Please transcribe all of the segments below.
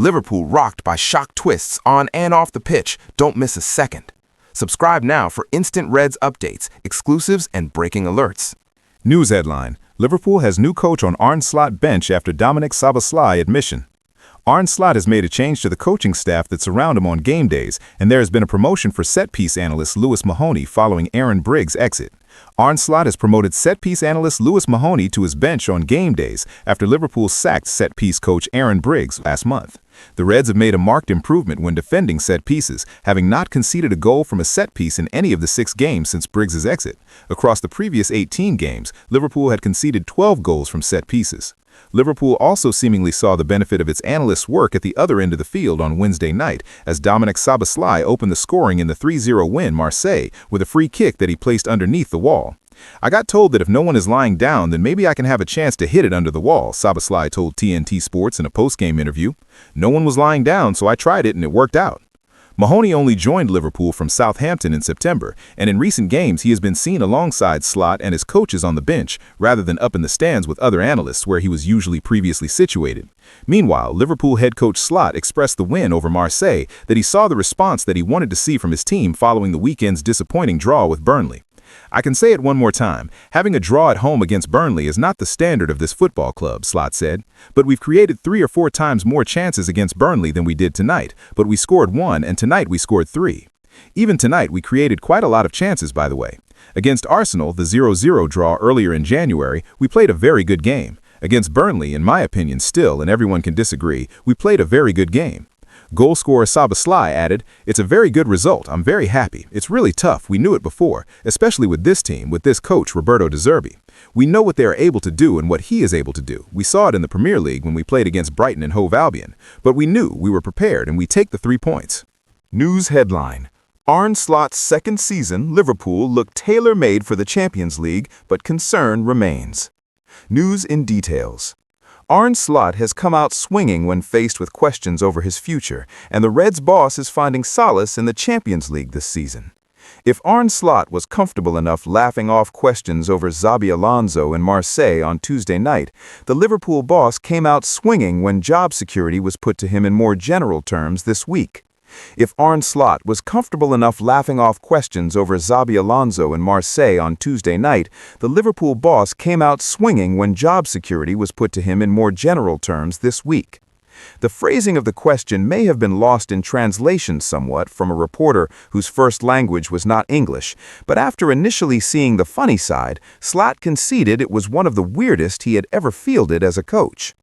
Liverpool rocked by shock twists on and off the pitch. Don't miss a second. Subscribe now for instant Reds updates, exclusives, and breaking alerts. News headline: Liverpool has new coach on Arne Slot bench after Dominik Szoboszlai admission. Arne Slot has made a change to the coaching staff that surround him on game days, and there has been a promotion for set-piece analyst Lewis Mahoney following Aaron Briggs' exit. Arne Slot has promoted set-piece analyst Lewis Mahoney to his bench on game days after Liverpool sacked set-piece coach Aaron Briggs last month. The Reds have made a marked improvement when defending set pieces, having not conceded a goal from a set piece in any of the 6 games since Briggs' exit. Across the previous 18 games, Liverpool had conceded 12 goals from set pieces. Liverpool also seemingly saw the benefit of its analysts' work at the other end of the field on Wednesday night as Dominik Szoboszlai opened the scoring in the 3-0 win Marseille with a free kick that he placed underneath the wall. "I got told that if no one is lying down, then maybe I can have a chance to hit it under the wall," Szoboszlai told TNT Sports in a post-game interview. "No one was lying down, so I tried it and it worked out." Mahoney only joined Liverpool from Southampton in September, and in recent games he has been seen alongside Slot and his coaches on the bench, rather than up in the stands with other analysts where he was usually previously situated. Meanwhile, Liverpool head coach Slot expressed the win over Marseille that he saw the response that he wanted to see from his team following the weekend's disappointing draw with Burnley. "I can say it one more time, having a draw at home against Burnley is not the standard of this football club," Slot said. "But we've created 3 or 4 times more chances against Burnley than we did tonight, but we scored 1 and tonight we scored 3. Even tonight we created quite a lot of chances, by the way. Against Arsenal, the 0-0 draw earlier in January, we played a very good game. Against Burnley, in my opinion still, and everyone can disagree, we played a very good game." Goal scorer Szoboszlai added, "It's a very good result. I'm very happy. It's really tough. We knew it before, especially with this team, with this coach, Roberto De Zerbi. We know what they are able to do and what he is able to do. We saw it in the Premier League when we played against Brighton and Hove Albion. But we knew, we were prepared, and we take the 3 points." News headline: Arne Slot's second season, Liverpool looked tailor-made for the Champions League, but concern remains. News in details. Arne Slot has come out swinging when faced with questions over his future, and the Reds' boss is finding solace in the Champions League this season. If Arne Slot was comfortable enough laughing off questions over Xabi Alonso in Marseille on Tuesday night, the Liverpool boss came out swinging when job security was put to him in more general terms this week. If Arne Slot was comfortable enough laughing off questions over Xabi Alonso in Marseille on Tuesday night, the Liverpool boss came out swinging when job security was put to him in more general terms this week. The phrasing of the question may have been lost in translation somewhat from a reporter whose first language was not English, but after initially seeing the funny side, Slot conceded it was one of the weirdest he had ever fielded as a coach.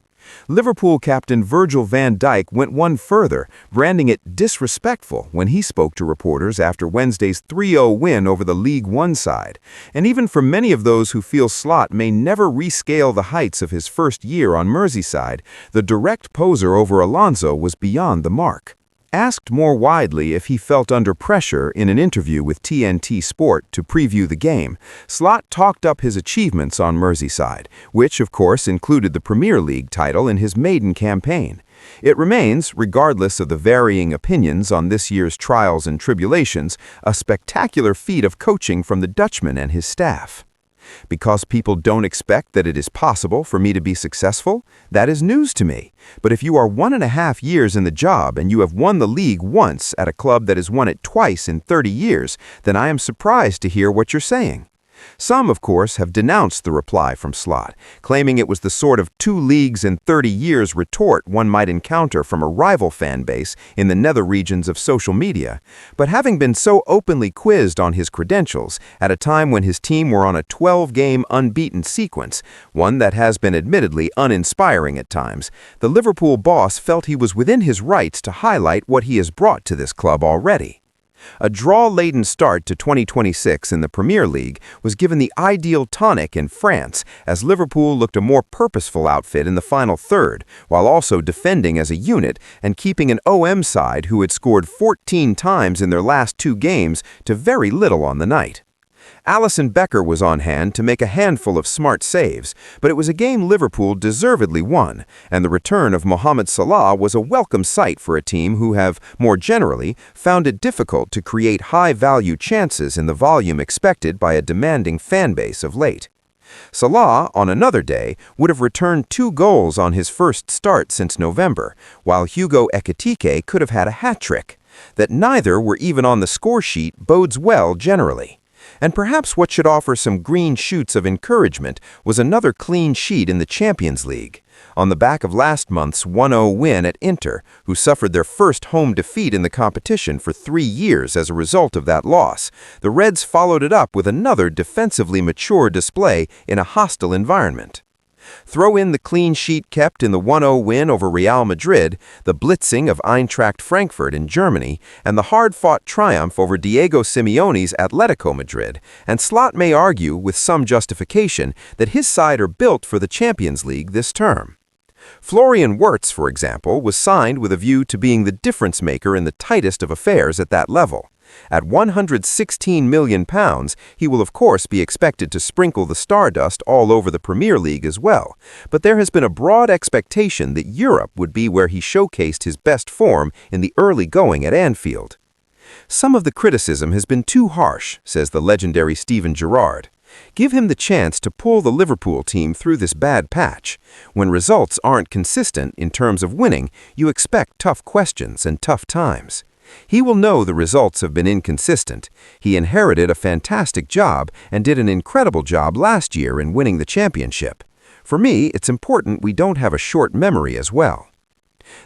Liverpool captain Virgil van Dijk went one further, branding it disrespectful when he spoke to reporters after Wednesday's 3-0 win over the League One side. And even for many of those who feel Slot may never rescale the heights of his first year on Merseyside, the direct poser over Alonso was beyond the mark. Asked more widely if he felt under pressure in an interview with TNT Sport to preview the game, Slot talked up his achievements on Merseyside, which of course included the Premier League title in his maiden campaign. It remains, regardless of the varying opinions on this year's trials and tribulations, a spectacular feat of coaching from the Dutchman and his staff. Because people don't expect that it is possible for me to be successful, that is news to me. But if you are 1.5 years in the job and you have won the league once at a club that has won it twice in 30 years, then I am surprised to hear what you're saying. Some, of course, have denounced the reply from Slot, claiming it was the sort of 2 leagues in 30 years retort one might encounter from a rival fan base in the nether regions of social media. But having been so openly quizzed on his credentials at a time when his team were on a 12-game unbeaten sequence, one that has been admittedly uninspiring at times, the Liverpool boss felt he was within his rights to highlight what he has brought to this club already. A draw-laden start to 2026 in the Premier League was given the ideal tonic in France as Liverpool looked a more purposeful outfit in the final third, while also defending as a unit and keeping an OM side who had scored 14 times in their last 2 games to very little on the night. Alisson Becker was on hand to make a handful of smart saves, but it was a game Liverpool deservedly won, and the return of Mohamed Salah was a welcome sight for a team who have, more generally, found it difficult to create high-value chances in the volume expected by a demanding fan base of late. Salah, on another day, would have returned 2 goals on his first start since November, while Hugo Ekitike could have had a hat-trick. That neither were even on the score sheet bodes well generally. And perhaps what should offer some green shoots of encouragement was another clean sheet in the Champions League. On the back of last month's 1-0 win at Inter, who suffered their first home defeat in the competition for 3 years as a result of that loss, the Reds followed it up with another defensively mature display in a hostile environment. Throw in the clean sheet kept in the 1-0 win over Real Madrid, the blitzing of Eintracht Frankfurt in Germany, and the hard-fought triumph over Diego Simeone's Atletico Madrid, and Slot may argue, with some justification, that his side are built for the Champions League this term. Florian Wirtz, for example, was signed with a view to being the difference-maker in the tightest of affairs at that level. At £116 million, he will of course be expected to sprinkle the stardust all over the Premier League as well, but there has been a broad expectation that Europe would be where he showcased his best form in the early going at Anfield. Some of the criticism has been too harsh, says the legendary Steven Gerrard. Give him the chance to pull the Liverpool team through this bad patch. When results aren't consistent in terms of winning, you expect tough questions and tough times. He will know the results have been inconsistent. He inherited a fantastic job and did an incredible job last year in winning the championship. For me, it's important we don't have a short memory as well.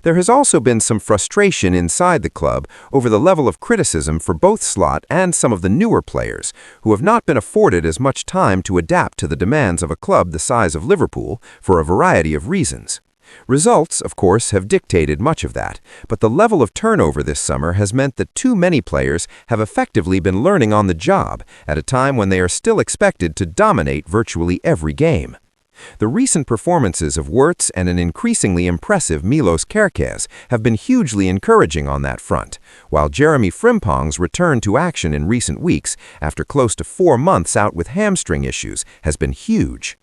There has also been some frustration inside the club over the level of criticism for both Slot and some of the newer players, who have not been afforded as much time to adapt to the demands of a club the size of Liverpool for a variety of reasons. Results, of course, have dictated much of that, but the level of turnover this summer has meant that too many players have effectively been learning on the job at a time when they are still expected to dominate virtually every game. The recent performances of Wirtz and an increasingly impressive Milos Kerkez have been hugely encouraging on that front, while Jeremy Frimpong's return to action in recent weeks, after close to 4 months out with hamstring issues, has been huge.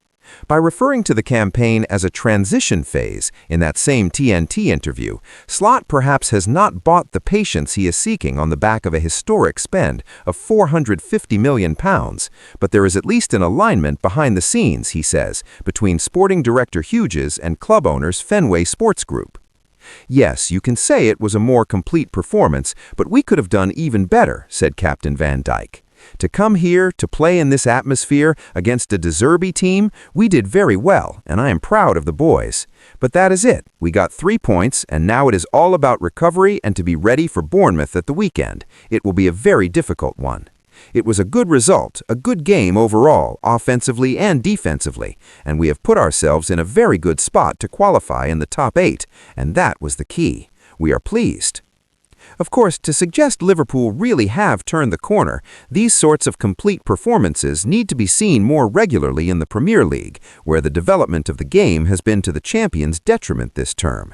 By referring to the campaign as a transition phase in that same TNT interview, Slot perhaps has not bought the patience he is seeking on the back of a historic spend of £450 million, but there is at least an alignment behind the scenes, he says, between sporting director Hughes and club owners Fenway Sports Group. Yes, you can say it was a more complete performance, but we could have done even better, said Captain Van Dijk. To come here, to play in this atmosphere against a De Zerbi team, we did very well, and I am proud of the boys. But that is it. We got 3 points, and now it is all about recovery and to be ready for Bournemouth at the weekend. It will be a very difficult one. It was a good result, a good game overall, offensively and defensively, and we have put ourselves in a very good spot to qualify in the top 8, and that was the key. We are pleased. Of course, to suggest Liverpool really have turned the corner, these sorts of complete performances need to be seen more regularly in the Premier League, where the development of the game has been to the champions' detriment this term.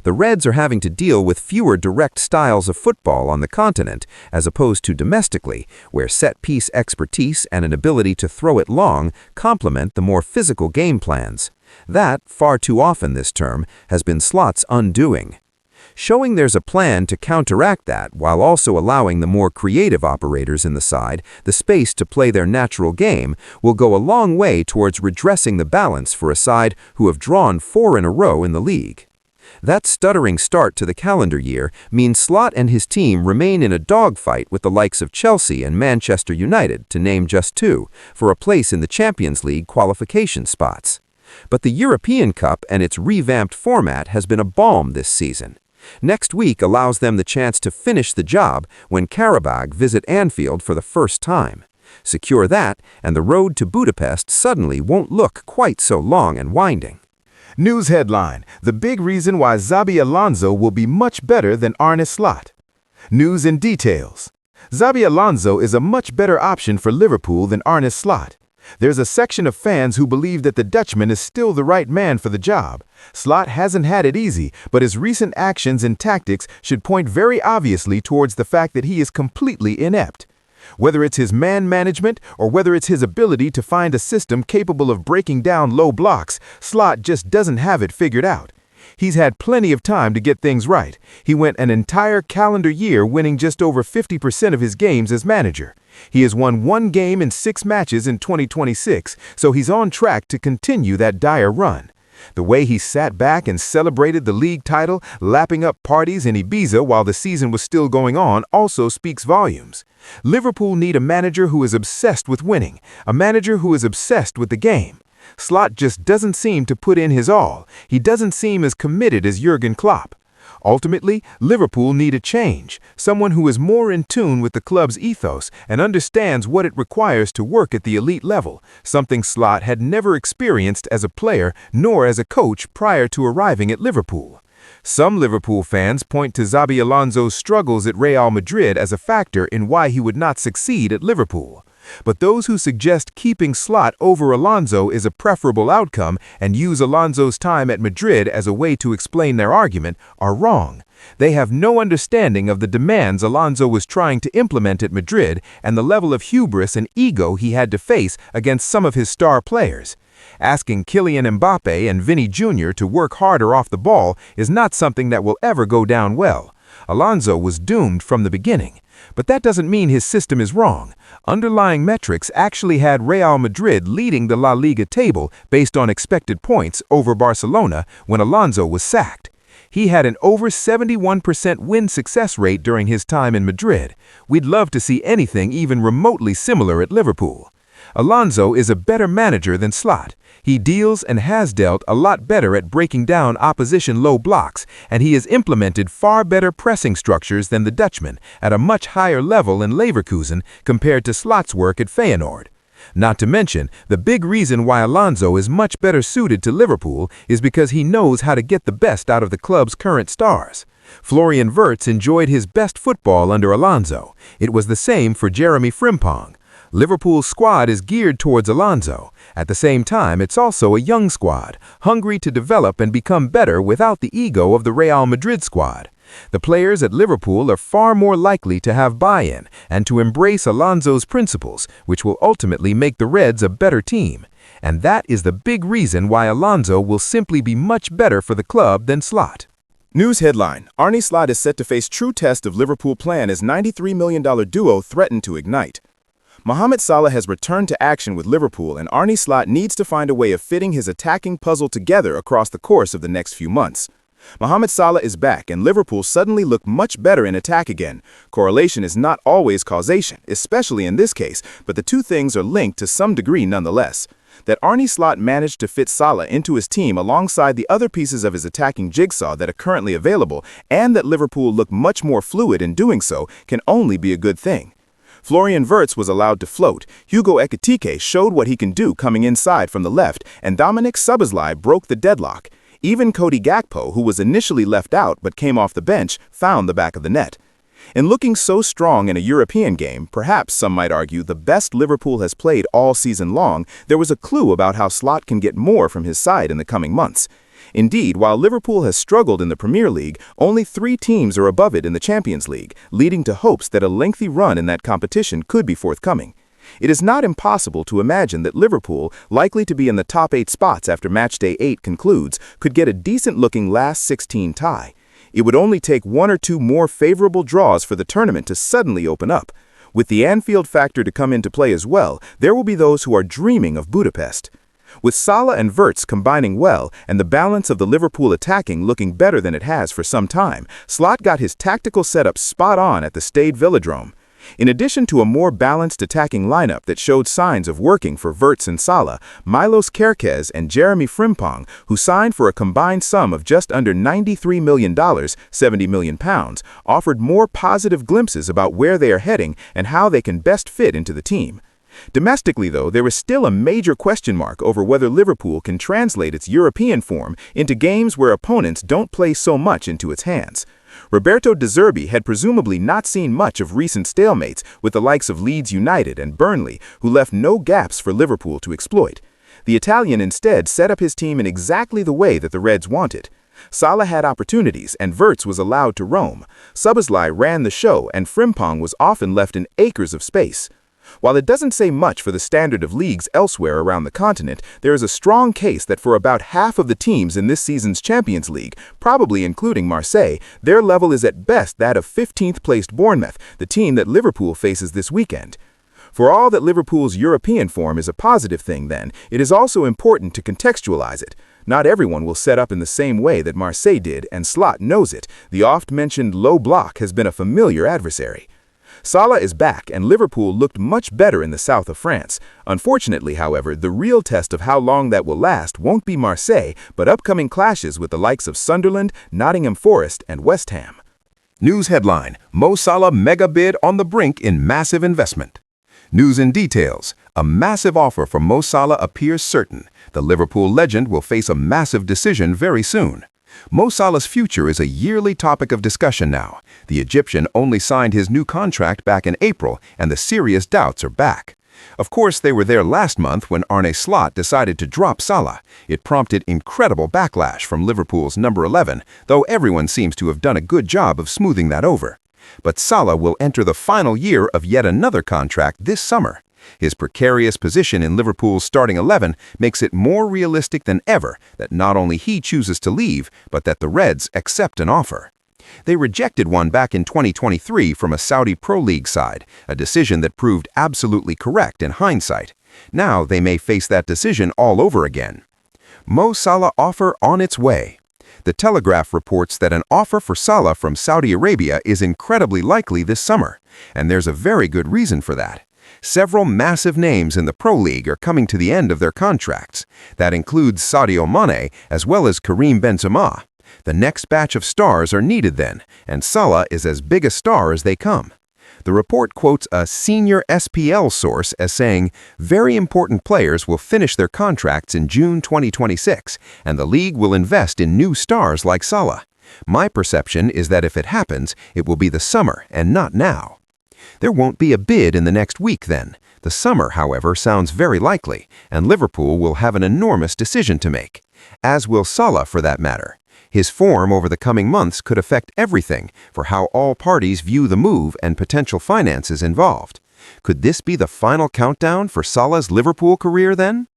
The Reds are having to deal with fewer direct styles of football on the continent, as opposed to domestically, where set-piece expertise and an ability to throw it long complement the more physical game plans. That, far too often this term, has been Slot's undoing. Showing there's a plan to counteract that while also allowing the more creative operators in the side the space to play their natural game will go a long way towards redressing the balance for a side who have drawn 4 in a row in the league. That stuttering start to the calendar year means Slot and his team remain in a dogfight with the likes of Chelsea and Manchester United, to name just 2, for a place in the Champions League qualification spots. But the European Cup and its revamped format has been a balm this season. Next week allows them the chance to finish the job when Karabag visit Anfield for the first time. Secure that, and the road to Budapest suddenly won't look quite so long and winding. News headline: the big reason why Xabi Alonso will be much better than Arne Slot. News and details: Xabi Alonso is a much better option for Liverpool than Arne Slot. There's a section of fans who believe that the Dutchman is still the right man for the job. Slot hasn't had it easy, but his recent actions and tactics should point very obviously towards the fact that he is completely inept. Whether it's his man management or whether it's his ability to find a system capable of breaking down low blocks, Slot just doesn't have it figured out. He's had plenty of time to get things right. He went an entire calendar year winning just over 50% of his games as manager. He has won 1 game in 6 matches in 2026, so he's on track to continue that dire run. The way he sat back and celebrated the league title, lapping up parties in Ibiza while the season was still going on, also speaks volumes. Liverpool need a manager who is obsessed with winning, a manager who is obsessed with the game. Slot just doesn't seem to put in his all. He doesn't seem as committed as Jurgen Klopp. Ultimately, Liverpool need a change, someone who is more in tune with the club's ethos and understands what it requires to work at the elite level, something Slot had never experienced as a player nor as a coach prior to arriving at Liverpool. Some Liverpool fans point to Xabi Alonso's struggles at Real Madrid as a factor in why he would not succeed at Liverpool. But those who suggest keeping Slot over Alonso is a preferable outcome and use Alonso's time at Madrid as a way to explain their argument are wrong. They have no understanding of the demands Alonso was trying to implement at Madrid and the level of hubris and ego he had to face against some of his star players. Asking Kylian Mbappe and Vinny Jr. to work harder off the ball is not something that will ever go down well. Alonso was doomed from the beginning. But that doesn't mean his system is wrong. Underlying metrics actually had Real Madrid leading the La Liga table based on expected points over Barcelona when Alonso was sacked. He had an over 71% win success rate during his time in Madrid. We'd love to see anything even remotely similar at Liverpool. Alonso is a better manager than Slot. He deals and has dealt a lot better at breaking down opposition low blocks, and he has implemented far better pressing structures than the Dutchman at a much higher level in Leverkusen compared to Slot's work at Feyenoord. Not to mention, the big reason why Alonso is much better suited to Liverpool is because he knows how to get the best out of the club's current stars. Florian Wirtz enjoyed his best football under Alonso. It was the same for Jeremy Frimpong. Liverpool's squad is geared towards Alonso. At the same time, it's also a young squad, hungry to develop and become better without the ego of the Real Madrid squad. The players at Liverpool are far more likely to have buy-in and to embrace Alonso's principles, which will ultimately make the Reds a better team. And that is the big reason why Alonso will simply be much better for the club than Slot. News headline: Arne Slot is set to face true test of Liverpool plan as $93 million duo threatened to ignite. Mohamed Salah has returned to action with Liverpool, and Arne Slot needs to find a way of fitting his attacking puzzle together across the course of the next few months. Mohamed Salah is back, and Liverpool suddenly look much better in attack again. Correlation is not always causation, especially in this case, but the two things are linked to some degree nonetheless. That Arne Slot managed to fit Salah into his team alongside the other pieces of his attacking jigsaw that are currently available, and that Liverpool look much more fluid in doing so, can only be a good thing. Florian Wirtz was allowed to float, Hugo Ekitike showed what he can do coming inside from the left, and Dominik Szoboszlai broke the deadlock. Even Cody Gakpo, who was initially left out but came off the bench, found the back of the net. In looking so strong in a European game, perhaps some might argue the best Liverpool has played all season long, there was a clue about how Slot can get more from his side in the coming months. Indeed, while Liverpool has struggled in the Premier League, only 3 teams are above it in the Champions League, leading to hopes that a lengthy run in that competition could be forthcoming. It is not impossible to imagine that Liverpool, likely to be in the top 8 spots after matchday 8 concludes, could get a decent-looking last 16 tie. It would only take 1 or 2 more favorable draws for the tournament to suddenly open up. With the Anfield factor to come into play as well, there will be those who are dreaming of Budapest. With Salah and Wirtz combining well and the balance of the Liverpool attacking looking better than it has for some time, Slot got his tactical setup spot on at the Stade Velodrome. In addition to a more balanced attacking lineup that showed signs of working for Wirtz and Salah, Milos Kerkez and Jeremy Frimpong, who signed for a combined sum of just under $93 million, £70 million, offered more positive glimpses about where they are heading and how they can best fit into the team. Domestically, though, there is still a major question mark over whether Liverpool can translate its European form into games where opponents don't play so much into its hands. Roberto De Zerbi had presumably not seen much of recent stalemates with the likes of Leeds United and Burnley, who left no gaps for Liverpool to exploit. The Italian instead set up his team in exactly the way that the Reds wanted. Salah had opportunities, and Wirtz was allowed to roam. Szoboszlai ran the show, and Frimpong was often left in acres of space. While it doesn't say much for the standard of leagues elsewhere around the continent, there is a strong case that for about half of the teams in this season's Champions League, probably including Marseille, their level is at best that of 15th-placed Bournemouth, the team that Liverpool faces this weekend. For all that Liverpool's European form is a positive thing then, it is also important to contextualize it. Not everyone will set up in the same way that Marseille did, and Slot knows it. The oft-mentioned low block has been a familiar adversary. Salah is back, and Liverpool looked much better in the south of France. Unfortunately, however, the real test of how long that will last won't be Marseille, but upcoming clashes with the likes of Sunderland, Nottingham Forest, and West Ham. News headline: Mo Salah mega bid on the brink in massive investment. News in details: a massive offer for Mo Salah appears certain. The Liverpool legend will face a massive decision very soon. Mo Salah's future is a yearly topic of discussion now. The Egyptian only signed his new contract back in April, and the serious doubts are back. Of course, they were there last month when Arne Slot decided to drop Salah. It prompted incredible backlash from Liverpool's number 11, though everyone seems to have done a good job of smoothing that over. But Salah will enter the final year of yet another contract this summer. His precarious position in Liverpool's starting 11 makes it more realistic than ever that not only he chooses to leave, but that the Reds accept an offer. They rejected one back in 2023 from a Saudi Pro League side, a decision that proved absolutely correct in hindsight. Now they may face that decision all over again. Mo Salah offer on its way. The Telegraph reports that an offer for Salah from Saudi Arabia is incredibly likely this summer, and there's a very good reason for that. Several massive names in the Pro League are coming to the end of their contracts. That includes Sadio Mane as well as Karim Benzema. The next batch of stars are needed then, and Salah is as big a star as they come. The report quotes a senior SPL source as saying, very important players will finish their contracts in June 2026, and the league will invest in new stars like Salah. My perception is that if it happens, it will be the summer and not now. There won't be a bid in the next week then. The summer, however, sounds very likely, and Liverpool will have an enormous decision to make. As will Salah for that matter. His form over the coming months could affect everything for how all parties view the move and potential finances involved. Could this be the final countdown for Salah's Liverpool career then?